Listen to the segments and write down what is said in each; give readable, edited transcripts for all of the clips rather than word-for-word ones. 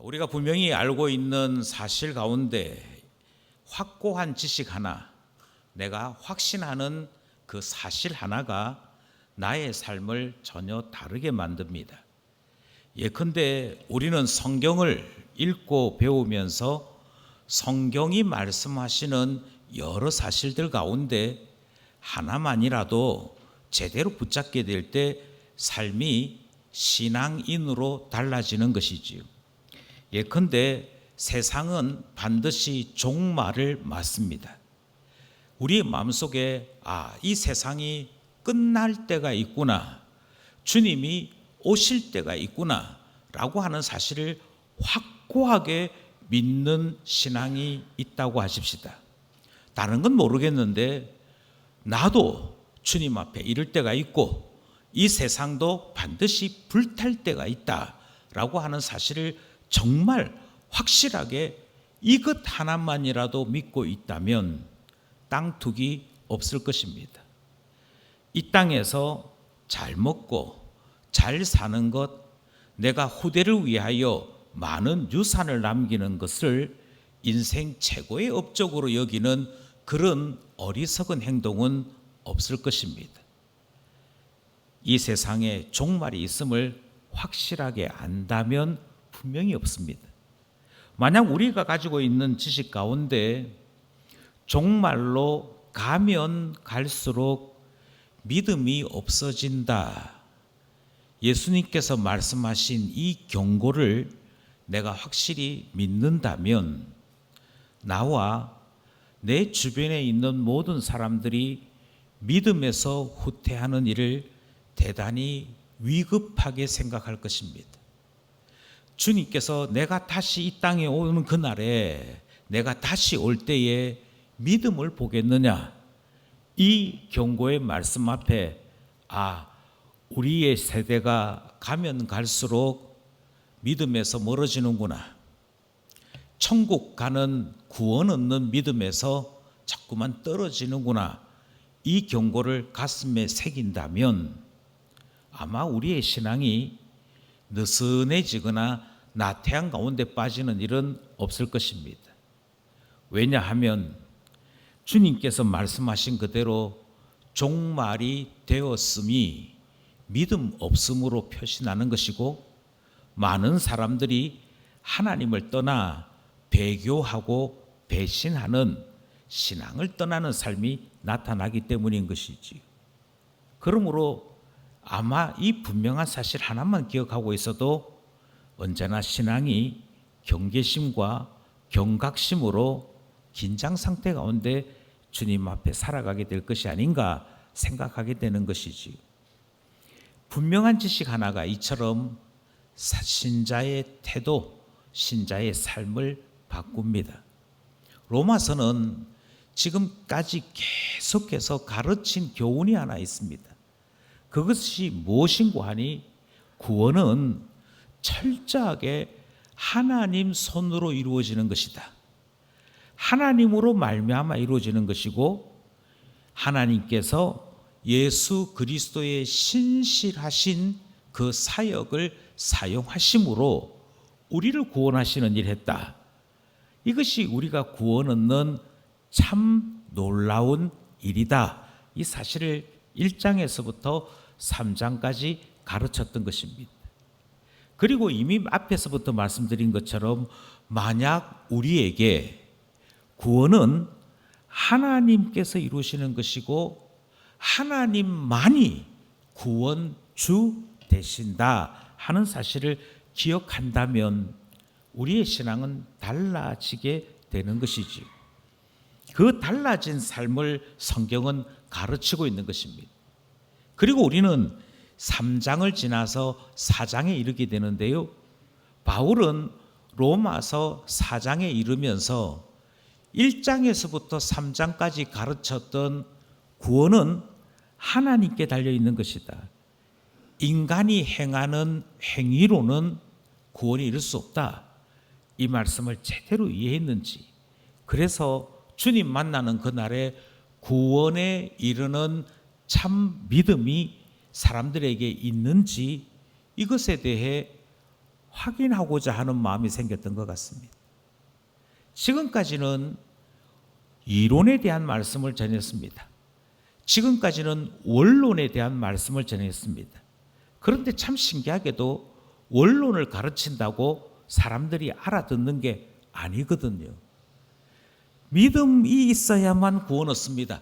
우리가 분명히 알고 있는 사실 가운데 확고한 지식 하나, 내가 확신하는 그 사실 하나가 나의 삶을 전혀 다르게 만듭니다. 예컨대 우리는 성경을 읽고 배우면서 성경이 말씀하시는 여러 사실들 가운데 하나만이라도 제대로 붙잡게 될 때 삶이 신앙인으로 달라지는 것이지요. 예컨대 세상은 반드시 종말을 맞습니다. 우리의 마음속에 이 세상이 끝날 때가 있구나, 주님이 오실 때가 있구나 라고 하는 사실을 확고하게 믿는 신앙이 있다고 하십시다. 다른 건 모르겠는데 나도 주님 앞에 이를 때가 있고 이 세상도 반드시 불탈 때가 있다라고 하는 사실을 정말 확실하게 이것 하나만이라도 믿고 있다면 땅 투기 없을 것입니다. 이 땅에서 잘 먹고 잘 사는 것, 내가 후대를 위하여 많은 유산을 남기는 것을 인생 최고의 업적으로 여기는 그런 어리석은 행동은 없을 것입니다. 이 세상에 종말이 있음을 확실하게 안다면 분명히 없습니다. 만약 우리가 가지고 있는 지식 가운데 종말로 가면 갈수록 믿음이 없어진다, 예수님께서 말씀하신 이 경고를 내가 확실히 믿는다면 나와 내 주변에 있는 모든 사람들이 믿음에서 후퇴하는 일을 대단히 위급하게 생각할 것입니다. 주님께서 내가 다시 이 땅에 오는 그날에, 내가 다시 올 때에 믿음을 보겠느냐, 이 경고의 말씀 앞에 우리의 세대가 가면 갈수록 믿음에서 멀어지는구나, 천국 가는 구원 얻는 믿음에서 자꾸만 떨어지는구나, 이 경고를 가슴에 새긴다면 아마 우리의 신앙이 느슨해지거나 나태한 가운데 빠지는 일은 없을 것입니다. 왜냐하면 주님께서 말씀하신 그대로 종말이 되었음이 믿음 없음으로 표시나는 것이고, 많은 사람들이 하나님을 떠나 배교하고 배신하는, 신앙을 떠나는 삶이 나타나기 때문인 것이지. 그러므로 아마 이 분명한 사실 하나만 기억하고 있어도 언제나 신앙이 경계심과 경각심으로 긴장 상태 가운데 주님 앞에 살아가게 될 것이 아닌가 생각하게 되는 것이지. 분명한 지식 하나가 이처럼 신자의 태도, 신자의 삶을 바꿉니다. 로마서는 지금까지 계속해서 가르친 교훈이 하나 있습니다. 그것이 무엇인고 하니, 구원은 철저하게 하나님 손으로 이루어지는 것이다. 하나님으로 말미암아 이루어지는 것이고, 하나님께서 예수 그리스도의 신실하신 그 사역을 사용하심으로 우리를 구원하시는 일을 했다. 이것이 우리가 구원 얻는 참 놀라운 일이다. 이 사실을 1장에서부터 3장까지 가르쳤던 것입니다. 그리고 이미 앞에서부터 말씀드린 것처럼 만약 우리에게 구원은 하나님께서 이루시는 것이고 하나님만이 구원주 되신다 하는 사실을 기억한다면 우리의 신앙은 달라지게 되는 것이지. 그 달라진 삶을 성경은 가르치고 있는 것입니다. 그리고 우리는 3장을 지나서 4장에 이르게 되는데요, 바울은 로마서 4장에 이르면서 1장에서부터 3장까지 가르쳤던 구원은 하나님께 달려있는 것이다. 인간이 행하는 행위로는 구원이 이룰 수 없다. 이 말씀을 제대로 이해했는지, 그래서 주님 만나는 그날에 구원에 이르는 참 믿음이 사람들에게 있는지, 이것에 대해 확인하고자 하는 마음이 생겼던 것 같습니다. 지금까지는 이론에 대한 말씀을 전했습니다. 지금까지는 원론에 대한 말씀을 전했습니다. 그런데 참 신기하게도 원론을 가르친다고 사람들이 알아듣는 게 아니거든요. 믿음이 있어야만 구원 얻습니다.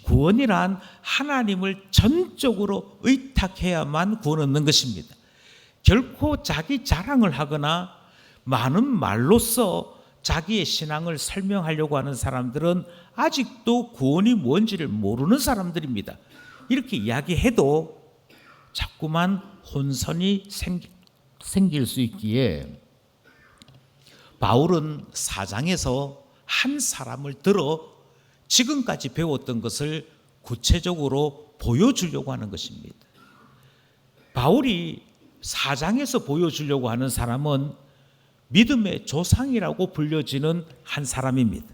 구원이란 하나님을 전적으로 의탁해야만 구원 얻는 것입니다. 결코 자기 자랑을 하거나 많은 말로써 자기의 신앙을 설명하려고 하는 사람들은 아직도 구원이 뭔지를 모르는 사람들입니다. 이렇게 이야기해도 자꾸만 혼선이 생길 수 있기에 바울은 4장에서 한 사람을 들어 지금까지 배웠던 것을 구체적으로 보여주려고 하는 것입니다. 바울이 4장에서 보여주려고 하는 사람은 믿음의 조상이라고 불려지는 한 사람입니다.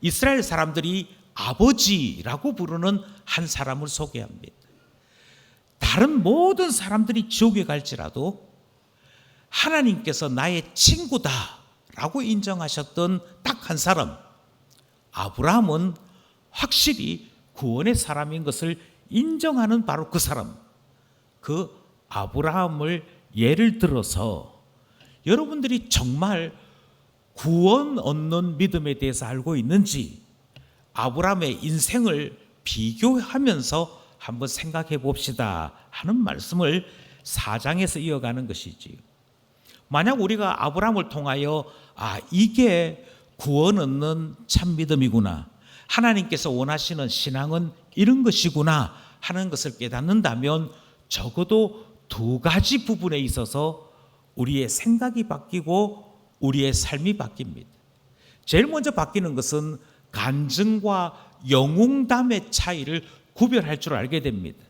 이스라엘 사람들이 아버지라고 부르는 한 사람을 소개합니다. 다른 모든 사람들이 지옥에 갈지라도 하나님께서 나의 친구다라고 인정하셨던 딱 한 사람, 아브라함은 확실히 구원의 사람인 것을 인정하는 바로 그 사람, 그 아브라함을 예를 들어서 여러분들이 정말 구원 얻는 믿음에 대해서 알고 있는지 아브라함의 인생을 비교하면서 한번 생각해 봅시다 하는 말씀을 4장에서 이어가는 것이지요. 만약 우리가 아브라함을 통하여 이게 구원 얻는 참 믿음이구나, 하나님께서 원하시는 신앙은 이런 것이구나 하는 것을 깨닫는다면 적어도 두 가지 부분에 있어서 우리의 생각이 바뀌고 우리의 삶이 바뀝니다. 제일 먼저 바뀌는 것은 간증과 영웅담의 차이를 구별할 줄 알게 됩니다.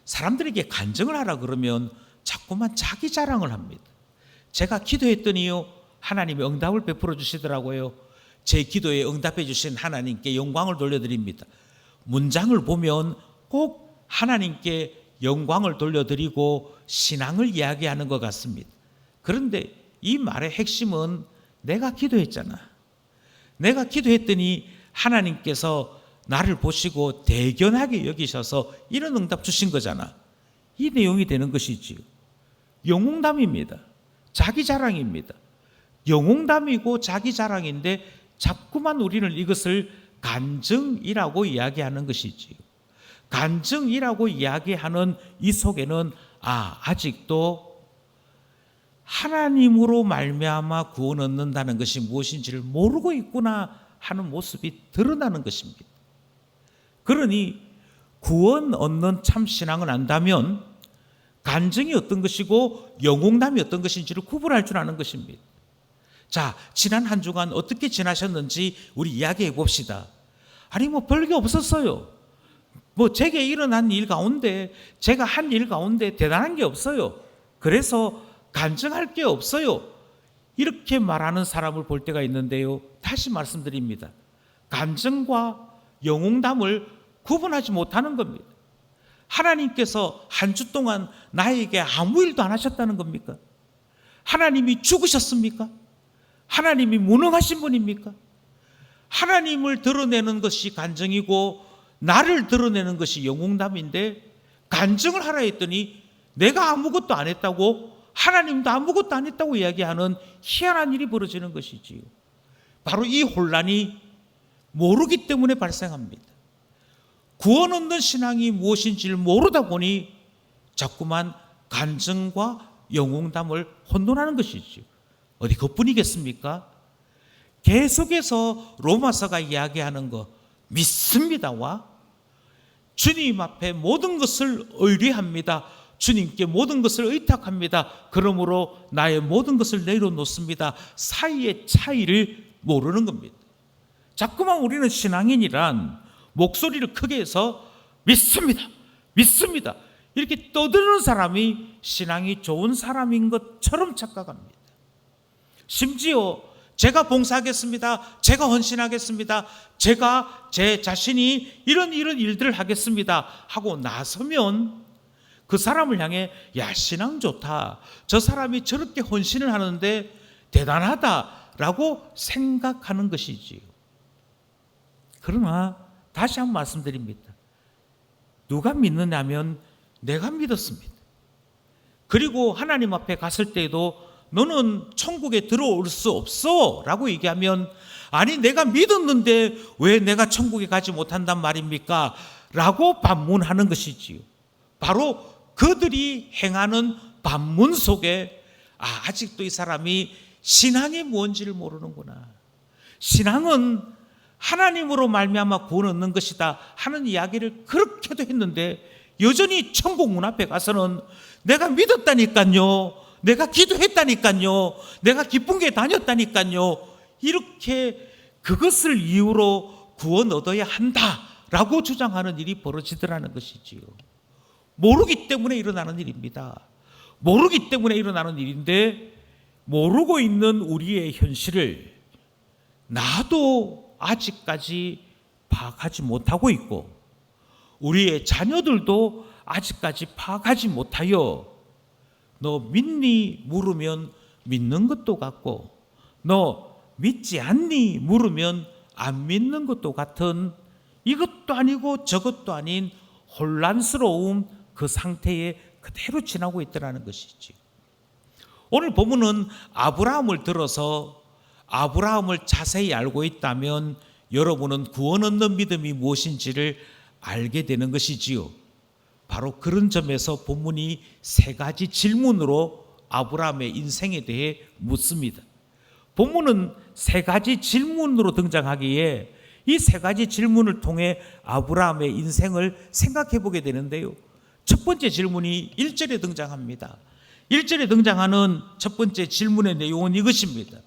사람들에게 간증을 하라 그러면 자꾸만 자기 자랑을 합니다. 제가 기도했더니요 하나님이 응답을 베풀어 주시더라고요. 제 기도에 응답해 주신 하나님께 영광을 돌려드립니다. 문장을 보면 꼭 하나님께 영광을 돌려드리고 신앙을 이야기하는 것 같습니다. 그런데 이 말의 핵심은 내가 기도했잖아. 내가 기도했더니 하나님께서 나를 보시고 대견하게 여기셔서 이런 응답 주신 거잖아. 이 내용이 되는 것이지요. 영웅담입니다. 자기 자랑입니다. 영웅담이고 자기 자랑인데 자꾸만 우리는 이것을 간증이라고 이야기하는 것이지요. 간증이라고 이야기하는 이 속에는 아직도 하나님으로 말미암아 구원 얻는다는 것이 무엇인지를 모르고 있구나 하는 모습이 드러나는 것입니다. 그러니 구원 얻는 참 신앙을 안다면 간증이 어떤 것이고 영웅담이 어떤 것인지를 구분할 줄 아는 것입니다. 자, 지난 한 주간 어떻게 지나셨는지 우리 이야기해 봅시다. 아니 별게 없었어요. 제게 일어난 일 가운데, 제가 한 일 가운데 대단한 게 없어요. 그래서 간증할 게 없어요. 이렇게 말하는 사람을 볼 때가 있는데요. 다시 말씀드립니다. 간증과 영웅담을 구분하지 못하는 겁니다. 하나님께서 한 주 동안 나에게 아무 일도 안 하셨다는 겁니까? 하나님이 죽으셨습니까? 하나님이 무능하신 분입니까? 하나님을 드러내는 것이 간증이고 나를 드러내는 것이 영웅담인데 간증을 하라 했더니 내가 아무것도 안 했다고, 하나님도 아무것도 안 했다고 이야기하는 희한한 일이 벌어지는 것이지요. 바로 이 혼란이 모르기 때문에 발생합니다. 구원 얻는 신앙이 무엇인지를 모르다 보니 자꾸만 간증과 영웅담을 혼돈하는 것이지요. 어디 그뿐이겠습니까? 계속해서 로마서가 이야기하는 거 믿습니다와 주님 앞에 모든 것을 의뢰합니다. 주님께 모든 것을 의탁합니다. 그러므로 나의 모든 것을 내려놓습니다. 사이의 차이를 모르는 겁니다. 자꾸만 우리는 신앙인이란 목소리를 크게 해서 믿습니다. 믿습니다. 이렇게 떠드는 사람이 신앙이 좋은 사람인 것처럼 착각합니다. 심지어 제가 봉사하겠습니다. 제가 헌신하겠습니다. 제가 제 자신이 이런 일들을 하겠습니다 하고 나서면 그 사람을 향해 야, 신앙 좋다, 저 사람이 저렇게 헌신을 하는데 대단하다라고 생각하는 것이지요. 그러나 다시 한번 말씀드립니다. 누가 믿느냐면 내가 믿었습니다. 그리고 하나님 앞에 갔을 때에도 너는 천국에 들어올 수 없어 라고 얘기하면, 아니 내가 믿었는데 왜 내가 천국에 가지 못한단 말입니까? 라고 반문하는 것이지요. 바로 그들이 행하는 반문 속에 아직도 이 사람이 신앙이 뭔지를 모르는구나, 신앙은 하나님으로 말미암아 구원 얻는 것이다 하는 이야기를 그렇게도 했는데 여전히 천국 문 앞에 가서는 내가 믿었다니까요, 내가 기도했다니까요, 내가 기쁜 게 다녔다니까요, 이렇게 그것을 이유로 구원 얻어야 한다라고 주장하는 일이 벌어지더라는 것이지요. 모르기 때문에 일어나는 일입니다. 모르기 때문에 일어나는 일인데, 모르고 있는 우리의 현실을 나도 아직까지 파악하지 못하고 있고 우리의 자녀들도 아직까지 파악하지 못하여 너 믿니? 물으면 믿는 것도 같고 너 믿지 않니? 물으면 안 믿는 것도 같은, 이것도 아니고 저것도 아닌 혼란스러운 그 상태에 그대로 지나고 있더라는 것이지. 오늘 본문은 아브라함을 들어서 아브라함을 자세히 알고 있다면 여러분은 구원 얻는 믿음이 무엇인지를 알게 되는 것이지요. 바로 그런 점에서 본문이 세 가지 질문으로 아브라함의 인생에 대해 묻습니다. 본문은 세 가지 질문으로 등장하기에 이 세 가지 질문을 통해 아브라함의 인생을 생각해 보게 되는데요. 첫 번째 질문이 1절에 등장합니다. 1절에 등장하는 첫 번째 질문의 내용은 이것입니다.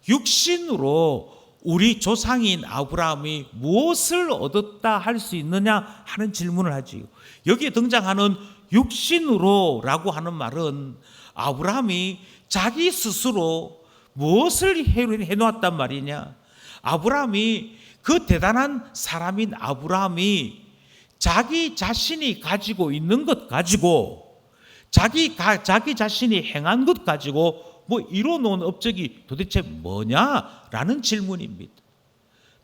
육신으로 우리 조상인 아브라함이 무엇을 얻었다 할 수 있느냐 하는 질문을 하지요. 여기에 등장하는 육신으로 라고 하는 말은 아브라함이 자기 스스로 무엇을 해놓았단 말이냐, 아브라함이 그 대단한 사람인 아브라함이 자기 자신이 가지고 있는 것 가지고 자기 자신이 행한 것 가지고 뭐 이뤄놓은 업적이 도대체 뭐냐라는 질문입니다.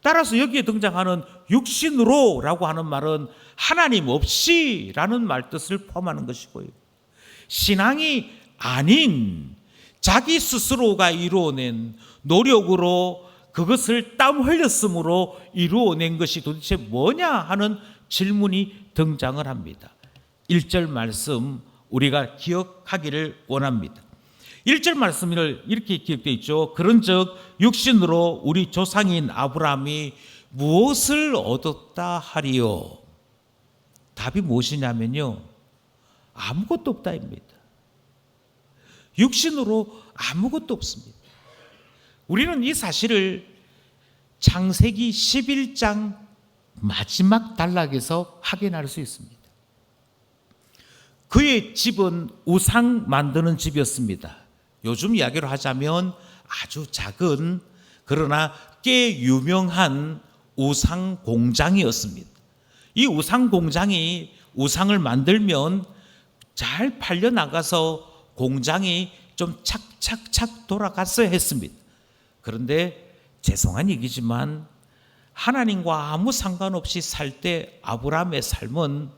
따라서 여기에 등장하는 육신으로 라고 하는 말은 하나님 없이 라는 말 뜻을 포함하는 것이고요. 신앙이 아닌 자기 스스로가 이루어낸 노력으로 그것을 땀 흘렸으므로 이루어낸 것이 도대체 뭐냐 하는 질문이 등장을 합니다. 1절 말씀 우리가 기억하기를 원합니다. 1절 말씀을 이렇게 기억되어 있죠. 그런즉 육신으로 우리 조상인 아브라함이 무엇을 얻었다 하리요? 답이 무엇이냐면요, 아무것도 없다입니다. 육신으로 아무것도 없습니다. 우리는 이 사실을 창세기 11장 마지막 단락에서 확인할 수 있습니다. 그의 집은 우상 만드는 집이었습니다. 요즘 이야기로 하자면 아주 작은 그러나 꽤 유명한 우상 공장이었습니다. 이 우상 공장이 우상을 만들면 잘 팔려나가서 공장이 좀 착착착 돌아갔어야 했습니다. 그런데 죄송한 얘기지만 하나님과 아무 상관없이 살 때 아브라함의 삶은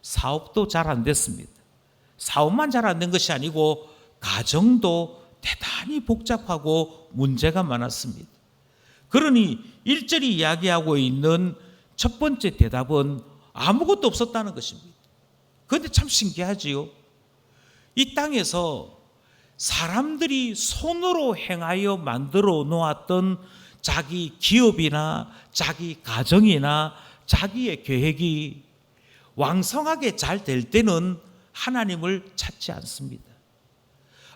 사업도 잘 안 됐습니다. 사업만 잘 안 된 것이 아니고 가정도 대단히 복잡하고 문제가 많았습니다. 그러니 1절이 이야기하고 있는 첫 번째 대답은 아무것도 없었다는 것입니다. 그런데 참 신기하지요. 이 땅에서 사람들이 손으로 행하여 만들어 놓았던 자기 기업이나 자기 가정이나 자기의 계획이 왕성하게 잘 될 때는 하나님을 찾지 않습니다.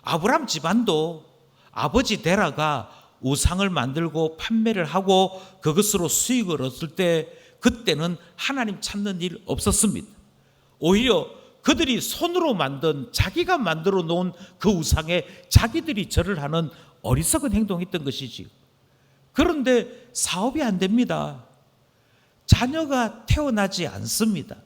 아브라함 집안도 아버지 데라가 우상을 만들고 판매를 하고 그것으로 수익을 얻을 때 그때는 하나님 찾는 일 없었습니다. 오히려 그들이 손으로 만든 자기가 만들어 놓은 그 우상에 자기들이 절을 하는 어리석은 행동했던 것이지요. 그런데 사업이 안 됩니다. 자녀가 태어나지 않습니다.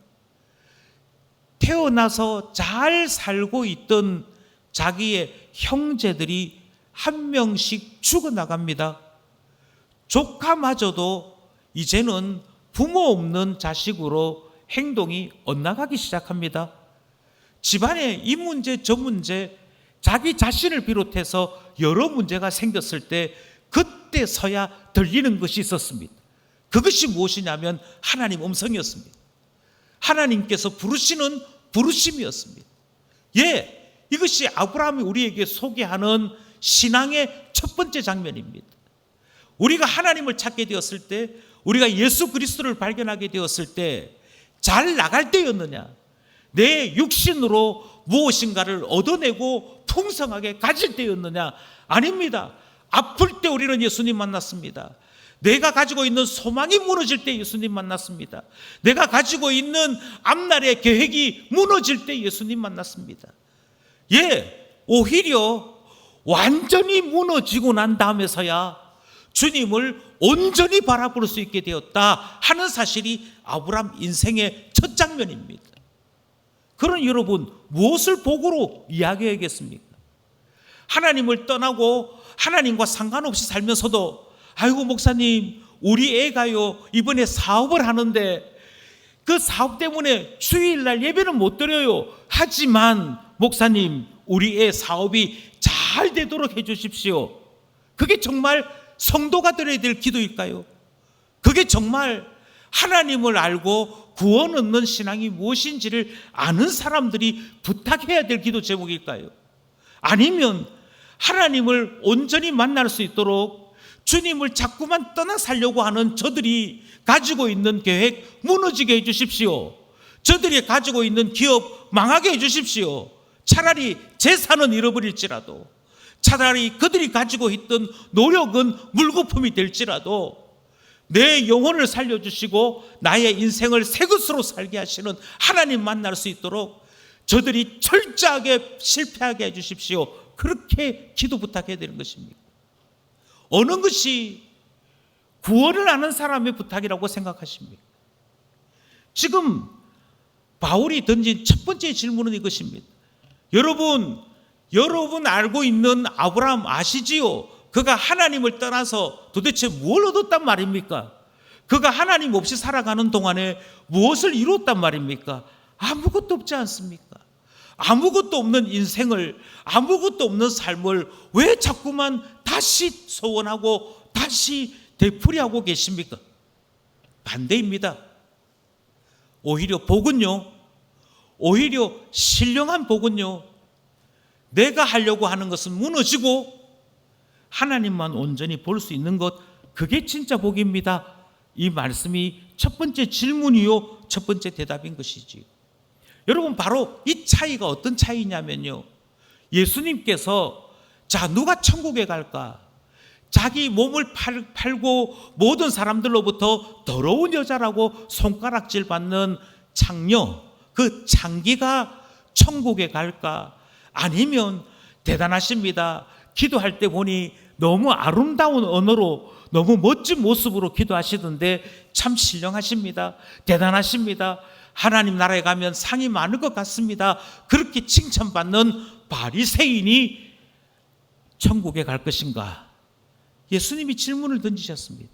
태어나서 잘 살고 있던 자기의 형제들이 한 명씩 죽어나갑니다. 조카마저도 이제는 부모 없는 자식으로 행동이 엇나가기 시작합니다. 집안에 이 문제 저 문제, 자기 자신을 비롯해서 여러 문제가 생겼을 때 그때서야 들리는 것이 있었습니다. 그것이 무엇이냐면 하나님 음성이었습니다. 하나님께서 부르시는 부르심이었습니다. 이것이 아브라함이 우리에게 소개하는 신앙의 첫 번째 장면입니다. 우리가 하나님을 찾게 되었을 때, 우리가 예수 그리스도를 발견하게 되었을 때 잘 나갈 때였느냐, 내 육신으로 무엇인가를 얻어내고 풍성하게 가질 때였느냐? 아닙니다. 아플 때 우리는 예수님 만났습니다. 내가 가지고 있는 소망이 무너질 때 예수님 만났습니다. 내가 가지고 있는 앞날의 계획이 무너질 때 예수님 만났습니다. 오히려 완전히 무너지고 난 다음에서야 주님을 온전히 바라볼 수 있게 되었다 하는 사실이 아브라함 인생의 첫 장면입니다. 그런 여러분, 무엇을 복으로 이야기해야겠습니까? 하나님을 떠나고 하나님과 상관없이 살면서도 아이고 목사님, 우리 애가요 이번에 사업을 하는데 그 사업 때문에 주일날 예배는 못 드려요. 하지만 목사님, 우리 애 사업이 잘 되도록 해주십시오. 그게 정말 성도가 드려야 될 기도일까요? 그게 정말 하나님을 알고 구원 얻는 신앙이 무엇인지를 아는 사람들이 부탁해야 될 기도 제목일까요? 아니면 하나님을 온전히 만날 수 있도록 주님을 자꾸만 떠나 살려고 하는 저들이 가지고 있는 계획 무너지게 해주십시오. 저들이 가지고 있는 기업 망하게 해주십시오. 차라리 재산은 잃어버릴지라도, 차라리 그들이 가지고 있던 노력은 물거품이 될지라도 내 영혼을 살려주시고 나의 인생을 새 것으로 살게 하시는 하나님 만날 수 있도록 저들이 철저하게 실패하게 해주십시오. 그렇게 기도 부탁해야 되는 것입니다. 어느 것이 구원을 아는 사람의 부탁이라고 생각하십니까? 지금 바울이 던진 첫 번째 질문은 이것입니다. 여러분 알고 있는 아브라함 아시지요? 그가 하나님을 떠나서 도대체 뭘 얻었단 말입니까? 그가 하나님 없이 살아가는 동안에 무엇을 이뤘단 말입니까? 아무것도 없지 않습니까? 아무것도 없는 인생을, 아무것도 없는 삶을 왜 자꾸만 다시 소원하고 다시 되풀이하고 계십니까? 반대입니다. 오히려 복은요, 오히려 신령한 복은요, 내가 하려고 하는 것은 무너지고 하나님만 온전히 볼 수 있는 것, 그게 진짜 복입니다. 이 말씀이 첫 번째 질문이요, 첫 번째 대답인 것이지. 여러분, 바로 이 차이가 어떤 차이냐면요, 예수님께서 자, 누가 천국에 갈까? 자기 몸을 팔고 모든 사람들로부터 더러운 여자라고 손가락질 받는 창녀, 그 창기가 천국에 갈까? 아니면 대단하십니다. 기도할 때 보니 너무 아름다운 언어로 너무 멋진 모습으로 기도하시던데 참 신령하십니다. 대단하십니다. 하나님 나라에 가면 상이 많을 것 같습니다. 그렇게 칭찬받는 바리새인이 천국에 갈 것인가? 예수님이 질문을 던지셨습니다.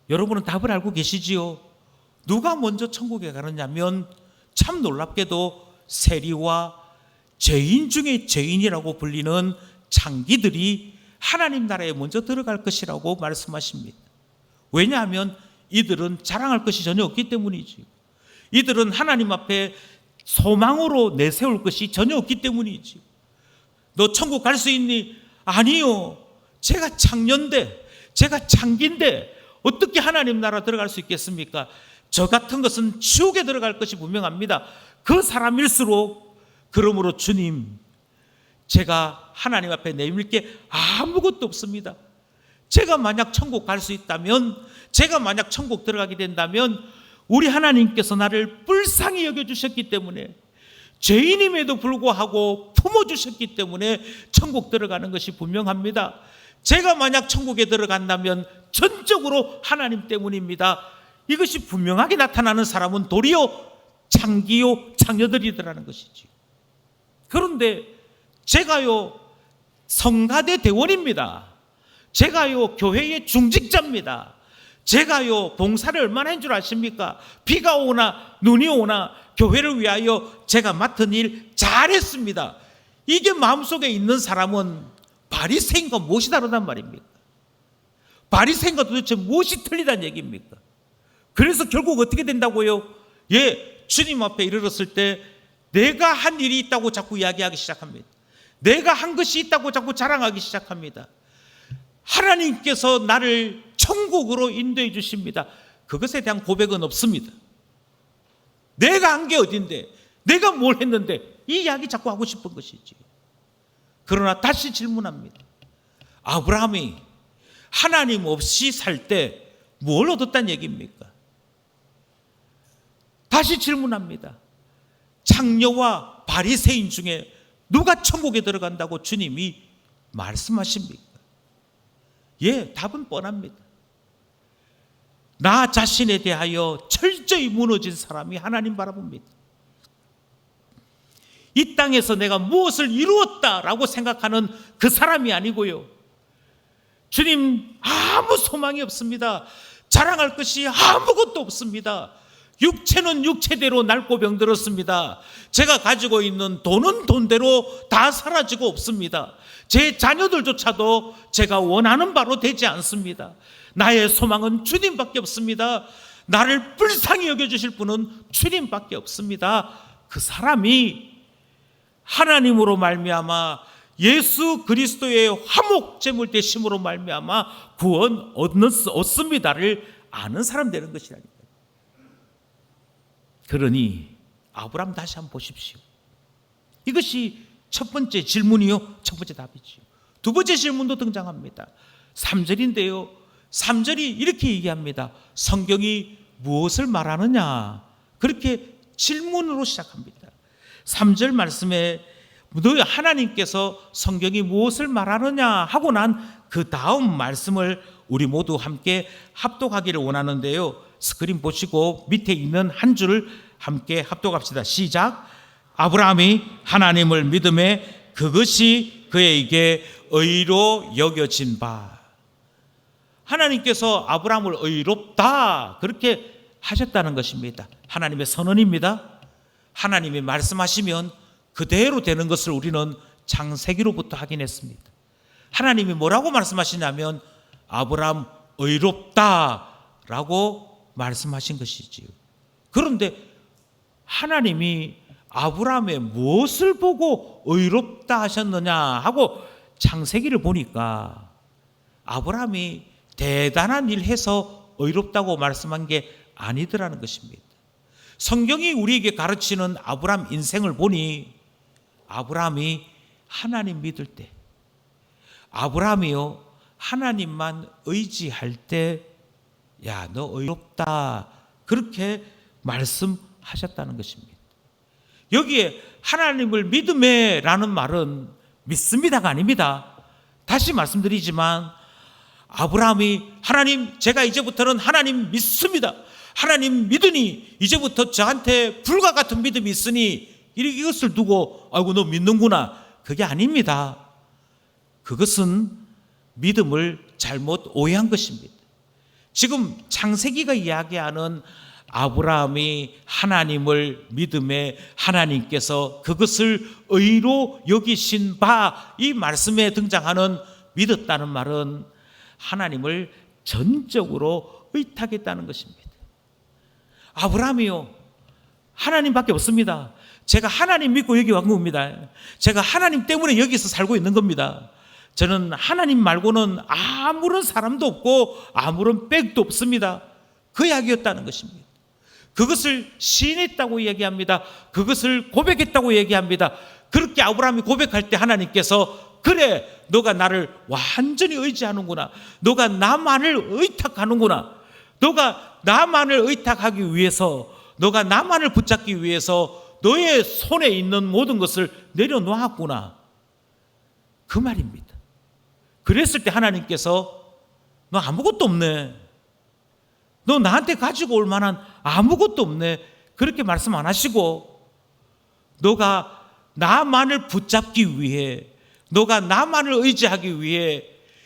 여러분은 답을 알고 계시지요? 누가 먼저 천국에 가느냐면 참 놀랍게도 세리와 죄인 중에 죄인이라고 불리는 창기들이 하나님 나라에 먼저 들어갈 것이라고 말씀하십니다. 왜냐하면 이들은 자랑할 것이 전혀 없기 때문이지. 이들은 하나님 앞에 소망으로 내세울 것이 전혀 없기 때문이지. 너 천국 갈 수 있니? 아니요. 제가 창녀인데, 제가 창기인데 어떻게 하나님 나라 들어갈 수 있겠습니까? 저 같은 것은 지옥에 들어갈 것이 분명합니다. 그 사람일수록, 그러므로 주님, 제가 하나님 앞에 내밀 게 아무것도 없습니다. 제가 만약 천국 갈 수 있다면, 제가 만약 천국 들어가게 된다면 우리 하나님께서 나를 불쌍히 여겨주셨기 때문에, 죄인임에도 불구하고 품어주셨기 때문에 천국 들어가는 것이 분명합니다. 제가 만약 천국에 들어간다면 전적으로 하나님 때문입니다. 이것이 분명하게 나타나는 사람은 도리어 창기요 창녀들이더라는 것이지. 그런데 제가요 성가대 대원입니다. 제가요 교회의 중직자입니다. 제가요 봉사를 얼마나 한 줄 아십니까? 비가 오나 눈이 오나 교회를 위하여 제가 맡은 일 잘했습니다. 이게 마음속에 있는 사람은 바리새인과 무엇이 다르단 말입니까? 바리새인과 도대체 무엇이 틀리다는 얘기입니까? 그래서 결국 어떻게 된다고요? 주님 앞에 이르렀을 때 내가 한 일이 있다고 자꾸 이야기하기 시작합니다. 내가 한 것이 있다고 자꾸 자랑하기 시작합니다. 하나님께서 나를 천국으로 인도해 주십니다. 그것에 대한 고백은 없습니다. 내가 한 게 어딘데, 내가 뭘 했는데, 이 이야기 자꾸 하고 싶은 것이지. 그러나 다시 질문합니다. 아브라함이 하나님 없이 살 때 뭘 얻었다는 얘기입니까? 다시 질문합니다. 창녀와 바리새인 중에 누가 천국에 들어간다고 주님이 말씀하십니까? 답은 뻔합니다. 나 자신에 대하여 철저히 무너진 사람이 하나님 바라봅니다. 이 땅에서 내가 무엇을 이루었다라고 생각하는 그 사람이 아니고요. 주님, 아무 소망이 없습니다. 자랑할 것이 아무것도 없습니다. 육체는 육체대로 낡고 병들었습니다. 제가 가지고 있는 돈은 돈대로 다 사라지고 없습니다. 제 자녀들조차도 제가 원하는 바로 되지 않습니다. 나의 소망은 주님밖에 없습니다. 나를 불쌍히 여겨주실 분은 주님밖에 없습니다. 그 사람이 하나님으로 말미암아 예수 그리스도의 화목 제물 되심으로 말미암아 구원 얻습니다를 아는 사람 되는 것이라니까요. 그러니 아브라함 다시 한번 보십시오. 이것이 첫 번째 질문이요, 첫 번째 답이지요. 두 번째 질문도 등장합니다. 3절인데요. 3절이 이렇게 얘기합니다. 성경이 무엇을 말하느냐? 그렇게 질문으로 시작합니다. 3절 말씀에 너희 하나님께서 성경이 무엇을 말하느냐 하고 난 그 다음 말씀을 우리 모두 함께 합독하기를 원하는데요. 스크린 보시고 밑에 있는 한 줄을 함께 합독합시다. 시작. 아브라함이 하나님을 믿음에 그것이 그에게 의로 여겨진 바. 하나님께서 아브라함을 의롭다 그렇게 하셨다는 것입니다. 하나님의 선언입니다. 하나님이 말씀하시면 그대로 되는 것을 우리는 창세기로부터 확인했습니다. 하나님이 뭐라고 말씀하시냐면 아브라함 의롭다라고 말씀하신 것이지요. 그런데 하나님이 아브라함의 무엇을 보고 의롭다 하셨느냐 하고 창세기를 보니까 아브라함이 대단한 일 해서 의롭다고 말씀한 게 아니더라는 것입니다. 성경이 우리에게 가르치는 아브라함 인생을 보니 아브라함이 하나님 믿을 때, 아브라함이요 하나님만 의지할 때, 야, 너 의롭다 그렇게 말씀하셨다는 것입니다. 여기에 하나님을 믿음에 라는 말은 믿습니다가 아닙니다. 다시 말씀드리지만 아브라함이 하나님, 제가 이제부터는 하나님 믿습니다. 하나님 믿으니 이제부터 저한테 불과 같은 믿음이 있으니 이것을 두고 아이고 너 믿는구나, 그게 아닙니다. 그것은 믿음을 잘못 오해한 것입니다. 지금 창세기가 이야기하는 아브라함이 하나님을 믿음에 하나님께서 그것을 의로 여기신 바, 이 말씀에 등장하는 믿었다는 말은 하나님을 전적으로 의탁했다는 것입니다. 아브라함이요 하나님밖에 없습니다. 제가 하나님 믿고 여기 온 겁니다. 제가 하나님 때문에 여기서 살고 있는 겁니다. 저는 하나님 말고는 아무런 사람도 없고 아무런 백도 없습니다. 그 이야기였다는 것입니다. 그것을 시인했다고 얘기합니다. 그것을 고백했다고 얘기합니다. 그렇게 아브라함이 고백할 때 하나님께서 그래, 너가 나를 완전히 의지하는구나, 너가 나만을 의탁하는구나, 너가 나만을 의탁하기 위해서, 너가 나만을 붙잡기 위해서 너의 손에 있는 모든 것을 내려놓았구나, 그 말입니다. 그랬을 때 하나님께서 너 아무것도 없네, 너 나한테 가지고 올 만한 아무것도 없네, 그렇게 말씀 안 하시고 너가 나만을 붙잡기 위해, 너가 나만을 의지하기 위해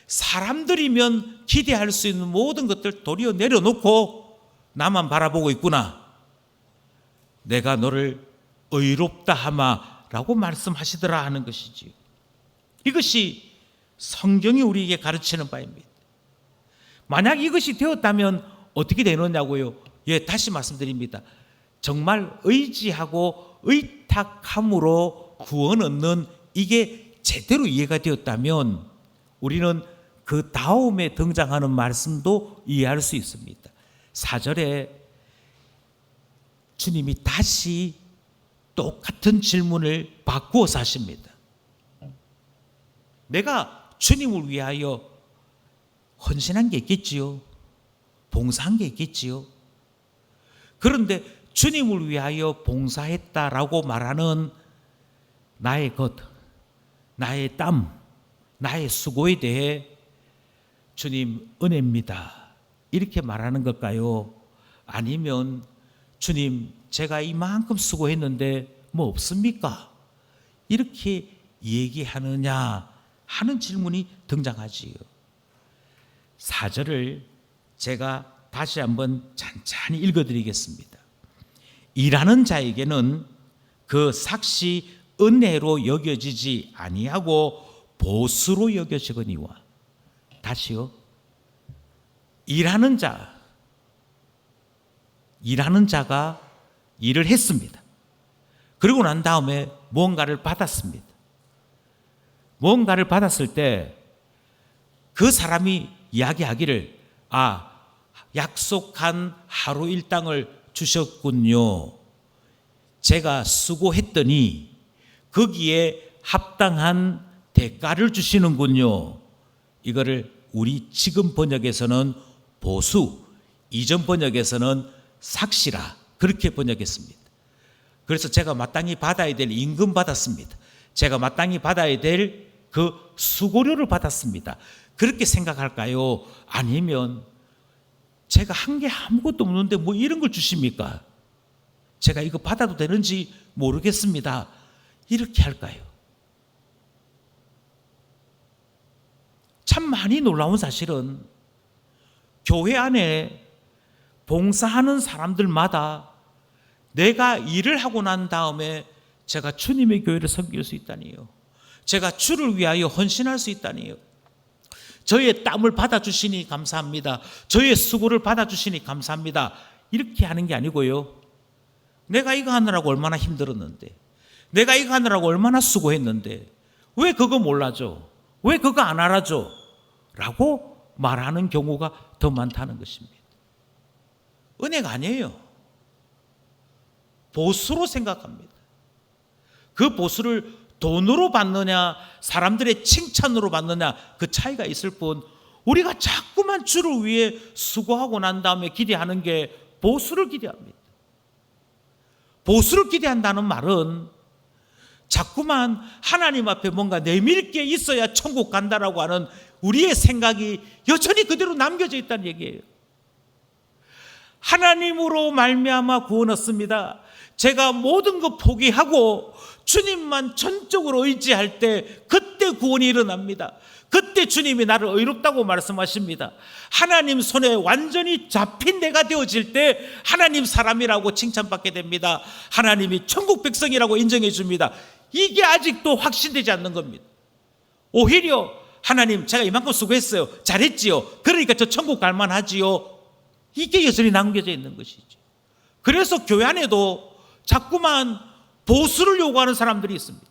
사람들이면 기대할 수 있는 모든 것들 도리어 내려놓고 나만 바라보고 있구나. 내가 너를 의롭다 하마라고 말씀하시더라 하는 것이지요. 이것이 성경이 우리에게 가르치는 바입니다. 만약 이것이 되었다면 어떻게 되느냐고요? 예, 다시 말씀드립니다. 정말 의지하고 의탁함으로 구원 얻는 이게 제대로 이해가 되었다면 우리는 그 다음에 등장하는 말씀도 이해할 수 있습니다. 4절에 주님이 다시 똑같은 질문을 바꾸어서 하십니다. 내가 주님을 위하여 헌신한 게 있겠지요. 봉사한 게 있겠지요. 그런데 주님을 위하여 봉사했다라고 말하는 나의 것, 나의 땀, 나의 수고에 대해 주님 은혜입니다, 이렇게 말하는 걸까요? 아니면 주님 제가 이만큼 수고했는데 뭐 없습니까? 이렇게 얘기하느냐 하는 질문이 등장하지요. 4절을 제가 다시 한번 찬찬히 읽어드리겠습니다. 일하는 자에게는 그 삭시 은혜로 여겨지지 아니하고 보수로 여겨지거니와. 다시요. 일하는 자가 일을 했습니다. 그리고 난 다음에 뭔가를 받았습니다. 뭔가를 받았을 때 그 사람이 이야기하기를 약속한 하루 일당을 주셨군요. 제가 수고했더니 거기에 합당한 대가를 주시는군요. 이거를 우리 지금 번역에서는 보수, 이전 번역에서는 삭시라 그렇게 번역했습니다. 그래서 제가 마땅히 받아야 될 임금 받았습니다. 제가 마땅히 받아야 될 그 수고료를 받았습니다. 그렇게 생각할까요? 아니면 제가 한 게 아무것도 없는데 뭐 이런 걸 주십니까? 제가 이거 받아도 되는지 모르겠습니다, 이렇게 할까요? 참 많이 놀라운 사실은 교회 안에 봉사하는 사람들마다 내가 일을 하고 난 다음에 제가 주님의 교회를 섬길 수 있다니요. 제가 주를 위하여 헌신할 수 있다니요. 저의 땀을 받아주시니 감사합니다. 저의 수고를 받아주시니 감사합니다. 이렇게 하는 게 아니고요. 내가 이거 하느라고 얼마나 힘들었는데, 내가 이거 하느라고 얼마나 수고했는데 왜 그거 몰라줘? 왜 그거 안 알아줘? 라고 말하는 경우가 더 많다는 것입니다. 은혜가 아니에요. 보수로 생각합니다. 그 보수를 돈으로 받느냐 사람들의 칭찬으로 받느냐 그 차이가 있을 뿐, 우리가 자꾸만 주를 위해 수고하고 난 다음에 기대하는 게 보수를 기대합니다. 보수를 기대한다는 말은 자꾸만 하나님 앞에 뭔가 내밀 게 있어야 천국 간다라고 하는 우리의 생각이 여전히 그대로 남겨져 있다는 얘기예요. 하나님으로 말미암아 구원 얻습니다. 제가 모든 것 포기하고 주님만 전적으로 의지할 때 그때 구원이 일어납니다. 그때 주님이 나를 의롭다고 말씀하십니다. 하나님 손에 완전히 잡힌 내가 되어질 때 하나님 사람이라고 칭찬받게 됩니다. 하나님이 천국 백성이라고 인정해 줍니다. 이게 아직도 확신되지 않는 겁니다. 오히려 하나님 제가 이만큼 수고했어요, 잘했지요, 그러니까 저 천국 갈 만하지요, 이게 여전히 남겨져 있는 것이죠. 그래서 교회 안에도 자꾸만 보수를 요구하는 사람들이 있습니다.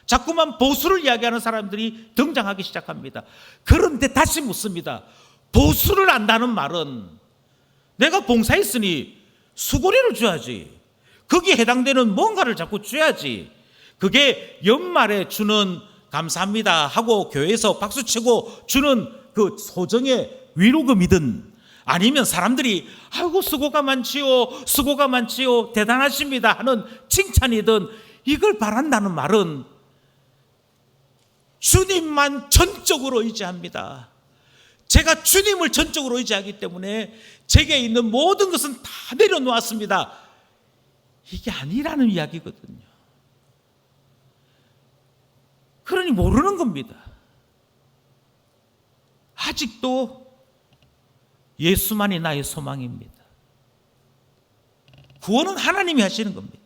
자꾸만 보수를 이야기하는 사람들이 등장하기 시작합니다. 그런데 다시 묻습니다. 보수를 안다는 말은 내가 봉사했으니 수고료를 줘야지, 거기에 해당되는 뭔가를 자꾸 줘야지, 그게 연말에 주는 감사합니다 하고 교회에서 박수치고 주는 그 소정의 위로금이든, 아니면 사람들이 아이고 수고가 많지요 대단하십니다 하는 칭찬이든, 이걸 바란다는 말은 주님만 전적으로 의지합니다. 제가 주님을 전적으로 의지하기 때문에 제게 있는 모든 것은 다 내려놓았습니다. 이게 아니라는 이야기거든요. 그러니 모르는 겁니다. 아직도 예수만이 나의 소망입니다. 구원은 하나님이 하시는 겁니다.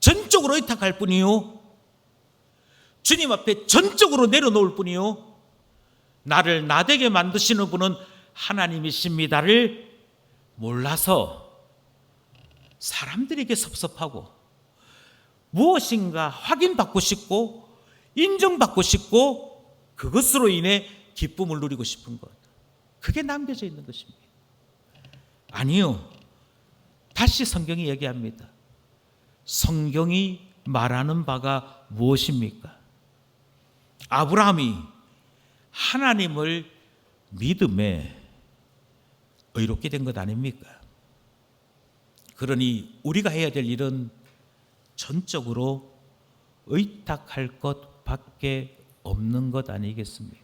전적으로 의탁할 뿐이요, 주님 앞에 전적으로 내려놓을 뿐이요, 나를 나되게 만드시는 분은 하나님이십니다를 몰라서 사람들에게 섭섭하고 무엇인가 확인받고 싶고 인정받고 싶고 그것으로 인해 기쁨을 누리고 싶은 것, 그게 남겨져 있는 것입니다. 아니요, 다시 성경이 얘기합니다. 성경이 말하는 바가 무엇입니까? 아브라함이 하나님을 믿음에 의롭게 된 것 아닙니까? 그러니 우리가 해야 될 일은 전적으로 의탁할 것밖에 없는 것 아니겠습니까?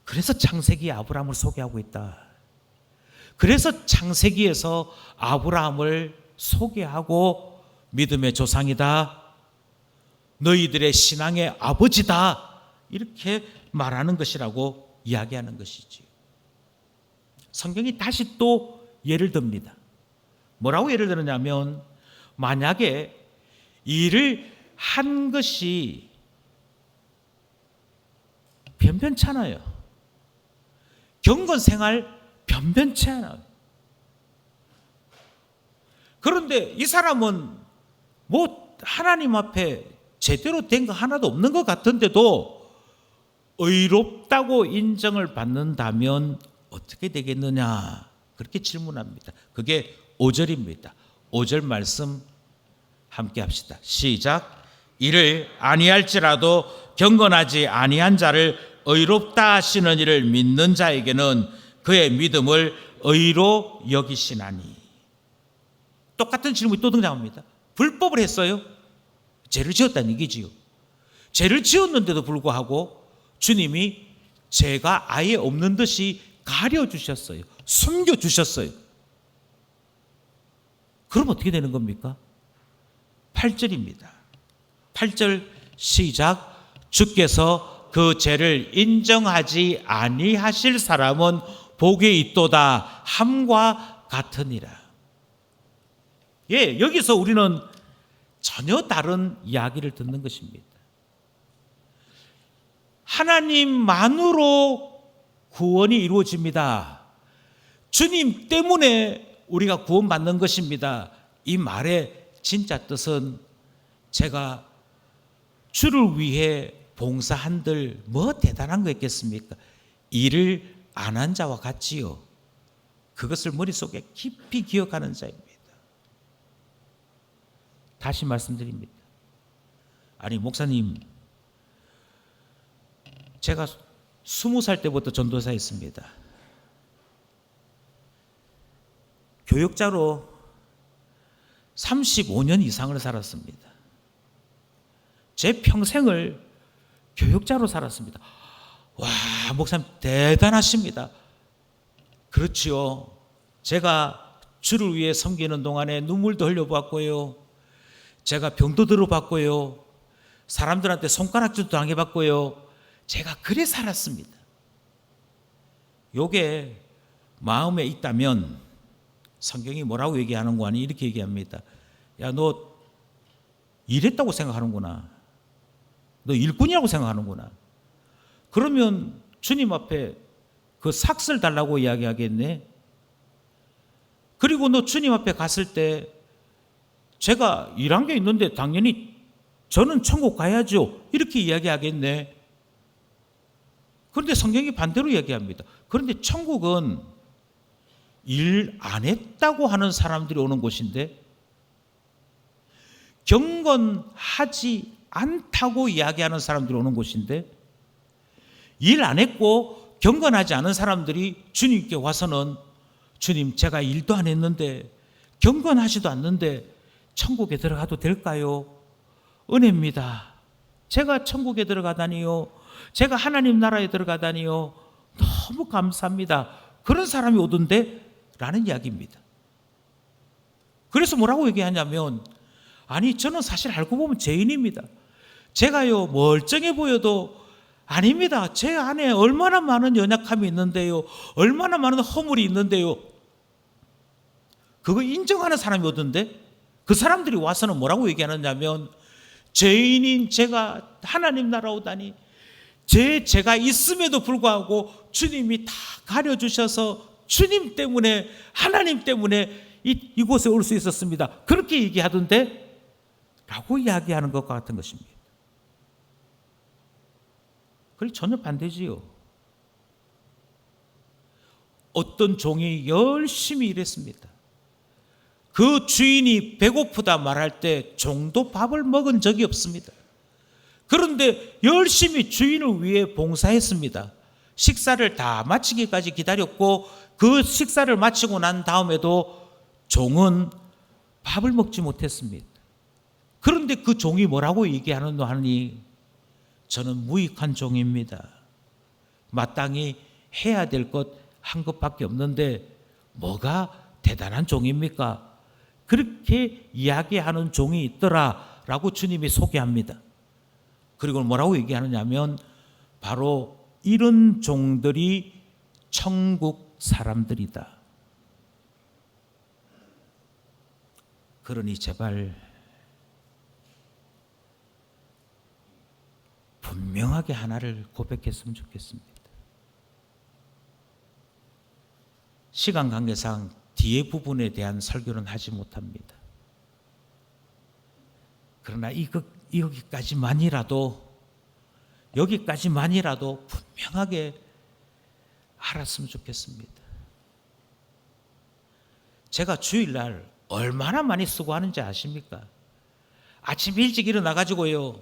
그래서 창세기 아브라함을 소개하고 있다. 그래서 창세기에서 아브라함을 소개하고 믿음의 조상이다, 너희들의 신앙의 아버지다, 이렇게 말하는 것이라고 이야기하는 것이지. 성경이 다시 또 예를 듭니다. 뭐라고 예를 들었냐면, 만약에 일을 한 것이 변변찮아요. 경건생활 변변치 않아요. 그런데 이 사람은 뭐 하나님 앞에 제대로 된 거 하나도 없는 것 같은데도 의롭다고 인정을 받는다면 어떻게 되겠느냐, 그렇게 질문합니다. 그게 5절입니다. 5절 말씀 함께 합시다. 시작. 이를 아니할지라도 경건하지 아니한 자를 의롭다 하시는 이를 믿는 자에게는 그의 믿음을 의로 여기시나니. 똑같은 질문이 또 등장합니다. 불법을 했어요? 죄를 지었다는 얘기지요. 죄를 지었는데도 불구하고 주님이 죄가 아예 없는 듯이 가려주셨어요. 숨겨주셨어요. 그럼 어떻게 되는 겁니까? 8절입니다. 8절 시작. 주께서 그 죄를 인정하지 아니하실 사람은 복이 있도다 함과 같으니라. 예, 여기서 우리는 전혀 다른 이야기를 듣는 것입니다. 하나님만으로 구원이 이루어집니다. 주님 때문에 우리가 구원받는 것입니다. 이 말의 진짜 뜻은 제가 주를 위해 봉사한들 뭐 대단한 거 있겠습니까? 일을 안 한 자와 같지요. 그것을 머릿속에 깊이 기억하는 자입니다. 다시 말씀드립니다. 아니 목사님, 제가 20살 때부터 전도사였습니다. 교역자로 35년 이상을 살았습니다. 제 평생을 교역자로 살았습니다. 와, 목사님 대단하십니다. 그렇지요. 제가 주를 위해 섬기는 동안에 눈물도 흘려봤고요, 제가 병도 들어봤고요, 사람들한테 손가락질도 당해봤고요. 제가 그래 살았습니다. 요게 마음에 있다면 성경이 뭐라고 얘기하는 거 아니? 이렇게 얘기합니다. 야, 너 일했다고 생각하는구나. 너 일꾼이라고 생각하는구나. 그러면 주님 앞에 그 삭슬 달라고 이야기하겠네. 그리고 너 주님 앞에 갔을 때 제가 일한 게 있는데 당연히 저는 천국 가야죠, 이렇게 이야기하겠네. 그런데 성경이 반대로 얘기합니다. 그런데 천국은 일 안 했다고 하는 사람들이 오는 곳인데, 경건하지 않다고 이야기하는 사람들이 오는 곳인데, 일 안 했고 경건하지 않은 사람들이 주님께 와서는 주님, 제가 일도 안 했는데 경건하지도 않는데 천국에 들어가도 될까요? 은혜입니다. 제가 천국에 들어가다니요, 제가 하나님 나라에 들어가다니요, 너무 감사합니다. 그런 사람이 오던데 라는 이야기입니다. 그래서 뭐라고 얘기하냐면, 아니 저는 사실 알고 보면 죄인입니다. 제가요 멀쩡해 보여도 아닙니다. 제 안에 얼마나 많은 연약함이 있는데요, 얼마나 많은 허물이 있는데요. 그거 인정하는 사람이 오던데, 그 사람들이 와서는 뭐라고 얘기하느냐면, 죄인인 제가 하나님 나라 오다니, 제가 있음에도 불구하고 주님이 다 가려주셔서 주님 때문에, 하나님 때문에 이곳에 올 수 있었습니다. 그렇게 얘기하던데 라고 이야기하는 것과 같은 것입니다. 그게 전혀 반대지요. 어떤 종이 열심히 일했습니다. 그 주인이 배고프다 말할 때 종도 밥을 먹은 적이 없습니다. 그런데 열심히 주인을 위해 봉사했습니다. 식사를 다 마치기까지 기다렸고, 그 식사를 마치고 난 다음에도 종은 밥을 먹지 못했습니다. 그런데 그 종이 뭐라고 얘기하는가 하니, 저는 무익한 종입니다. 마땅히 해야 될 것 한 것밖에 없는데 뭐가 대단한 종입니까? 그렇게 이야기하는 종이 있더라라고 주님이 소개합니다. 그리고 뭐라고 얘기하느냐면, 바로 이런 종들이 천국 사람들이다. 그러니 제발 분명하게 하나를 고백했으면 좋겠습니다. 시간 관계상 뒤에 부분에 대한 설교는 하지 못합니다. 그러나 여기까지만이라도 분명하게 알았으면 좋겠습니다. 제가 주일날 얼마나 많이 수고하는지 아십니까? 아침 일찍 일어나가지고요,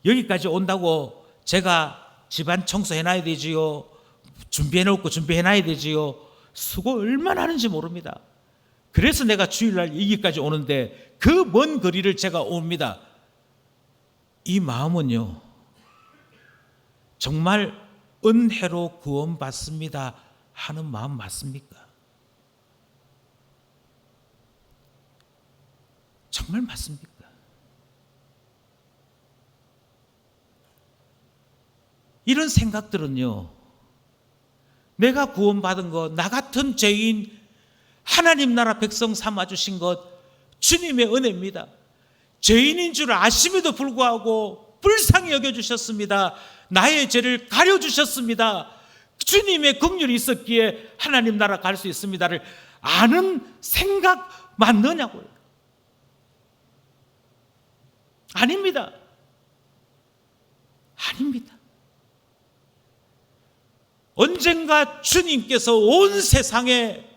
여기까지 온다고 제가 집안 청소해놔야 되지요, 준비해놔야 되지요. 수고 얼마나 하는지 모릅니다. 그래서 내가 주일날 여기까지 오는데, 그 먼 거리를 제가 옵니다. 이 마음은요, 정말 은혜로 구원받습니다 하는 마음 맞습니까? 정말 맞습니까? 이런 생각들은요, 내가 구원받은 것, 나 같은 죄인 하나님 나라 백성 삼아주신 것 주님의 은혜입니다. 죄인인 줄 아심에도 불구하고 불쌍히 여겨주셨습니다. 나의 죄를 가려주셨습니다. 주님의 긍휼이 있었기에 하나님 나라 갈 수 있습니다를 아는 생각 맞느냐고요. 아닙니다. 아닙니다. 언젠가 주님께서 온 세상에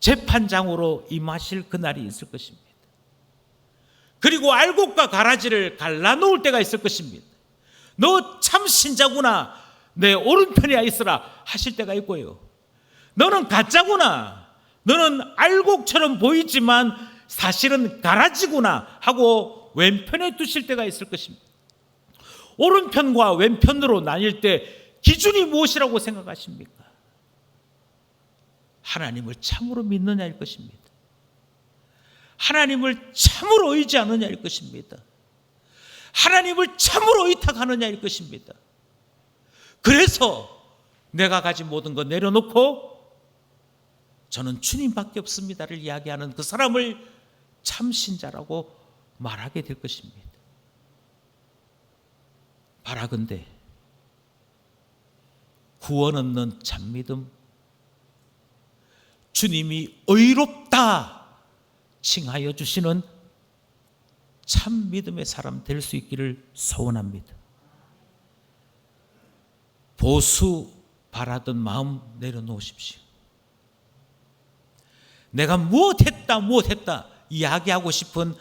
재판장으로 임하실 그날이 있을 것입니다. 그리고 알곡과 가라지를 갈라놓을 때가 있을 것입니다. 너 참 신자구나, 내 오른편에 있으라 하실 때가 있고요, 너는 가짜구나, 너는 알곡처럼 보이지만 사실은 가라지구나 하고 왼편에 두실 때가 있을 것입니다. 오른편과 왼편으로 나뉠 때 기준이 무엇이라고 생각하십니까? 하나님을 참으로 믿느냐일 것입니다. 하나님을 참으로 의지하느냐일 것입니다. 하나님을 참으로 의탁하느냐일 것입니다. 그래서 내가 가진 모든 것 내려놓고 저는 주님밖에 없습니다를 이야기하는 그 사람을 참신자라고 말하게 될 것입니다. 바라건대 구원 얻는 참믿음, 주님이 의롭다 칭하여 주시는 참 믿음의 사람 될 수 있기를 소원합니다. 보수 바라던 마음 내려놓으십시오. 내가 무엇했다 이야기하고 싶은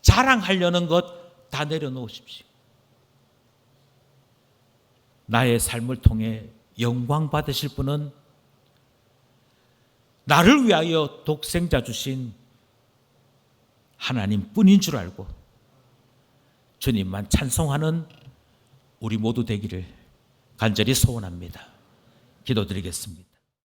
자랑하려는 것 다 내려놓으십시오. 나의 삶을 통해 영광 받으실 분은 나를 위하여 독생자 주신 하나님 뿐인 줄 알고 주님만 찬송하는 우리 모두 되기를 간절히 소원합니다. 기도드리겠습니다.